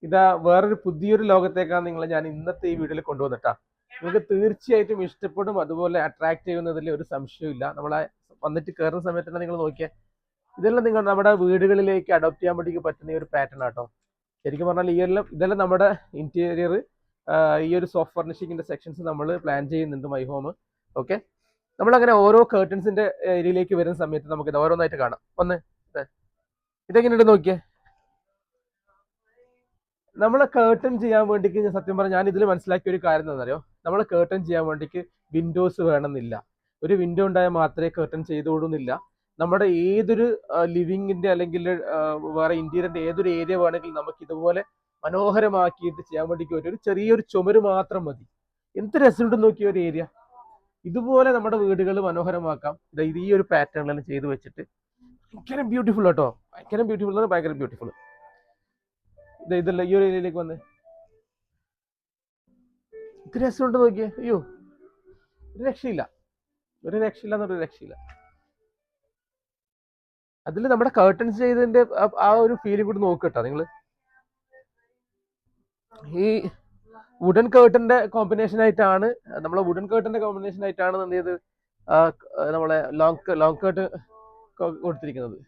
ഇതാ വേറൊരു പുതിയൊരു ലോകത്തേക്കാണ് നിങ്ങളെ ഞാൻ ഇന്നത്തെ ഈ വീഡിയോയിൽ കൊണ്ടുവന്നിട്ടാ. നിങ്ങൾക്ക് തീർച്ചയായിട്ടും ഇഷ്ടപ്പെടും, അതുപോലെ അട്രാക്ട് ചെയ്യുന്നതിൽ ഒരു സംശയമില്ല. നമ്മളെ വന്നിട്ട് കയറുന്ന സമയത്ത് തന്നെ നിങ്ങൾ നോക്കിയാൽ ഇതെല്ലാം നിങ്ങൾ നമ്മുടെ വീടുകളിലേക്ക് അഡോപ്റ്റ് ചെയ്യാൻ വേണ്ടി പറ്റുന്ന ഒരു പാറ്റേൺ ആട്ടോ. ശരിക്കും പറഞ്ഞാൽ ഇതെല്ലാം നമ്മുടെ ഇന്റീരിയർ, ഈ ഒരു സോഫ്റ്റ് ഫർണിഷിങ്ങിന്റെ സെക്ഷൻസ് നമ്മൾ പ്ലാൻ ചെയ്യുന്നുണ്ട് മൈ ഹോം. ഓക്കെ, നമ്മളങ്ങനെ ഓരോ കേർട്ടൻസിന്റെ ഏരിയയിലേക്ക് വരുന്ന സമയത്ത് നമുക്ക് ഇത് ഓരോന്നായിട്ട് കാണാം. ഒന്ന് ഇതെങ്ങനെയുണ്ട് നോക്കിയേ. നമ്മളെ കേർട്ടൺ ചെയ്യാൻ വേണ്ടിക്ക് സത്യം പറഞ്ഞാൽ ഞാൻ ഇതിൽ മനസ്സിലാക്കിയ ഒരു കാര്യം എന്താണെന്നറിയോ, നമ്മളെ കേർട്ടൺ ചെയ്യാൻ വേണ്ടിക്ക് വിൻഡോസ് വേണമെന്നില്ല. ഒരു വിൻഡോ ഉണ്ടായാൽ മാത്രമേ കേർട്ടൺ ചെയ്തുകൊള്ളുന്നില്ല. നമ്മുടെ ഏതൊരു ലിവിങ്ങിന്റെ അല്ലെങ്കിൽ വേറെ ഇന്റീരിയറിന്റെ ഏതൊരു ഏരിയ വേണമെങ്കിൽ നമുക്ക് ഇതുപോലെ മനോഹരമാക്കിയിട്ട് ചെയ്യാൻ വേണ്ടിക്ക് ഒരു ചെറിയൊരു ചുമര് മാത്രം മതി. എന്ത് രസമുണ്ടെന്ന് നോക്കിയ ഒരു ഏരിയ. ഇതുപോലെ നമ്മുടെ വീടുകൾ മനോഹരമാക്കാം. ഇത് ഈ ഒരു പാറ്റേണിലെല്ലാം ചെയ്തു വെച്ചിട്ട് ഭയങ്കര ബ്യൂട്ടിഫുൾ കേട്ടോ, ഭയങ്കര ബ്യൂട്ടിഫുൾ, ഭയങ്കര ബ്യൂട്ടിഫുൾ. ഇതല്ല ഈ ഒരു ഏരിയയിലേക്ക് വന്ന് ഇത് രസമുണ്ട് നോക്കിയേ. അയ്യോ, ഒരു രക്ഷയില്ല, ഒരു രക്ഷയില്ല എന്നൊരു രക്ഷയില്ല. അതിൽ നമ്മുടെ കേർട്ടൻസ് ചെയ്തതിന്റെ ആ ഒരു ഫീലിംഗ് കൂടി നോക്കട്ടോ നിങ്ങൾ. ഈ വുഡൻ കേർട്ടന്റെ കോമ്പിനേഷൻ ആയിട്ടാണ്, നമ്മളെ വുഡൻ കേർട്ടന്റെ കോമ്പിനേഷൻ ആയിട്ടാണ് എന്ത് ചെയ്ത് നമ്മളെ ലോങ് കേർട്ട് കൊടുത്തിരിക്കുന്നത്.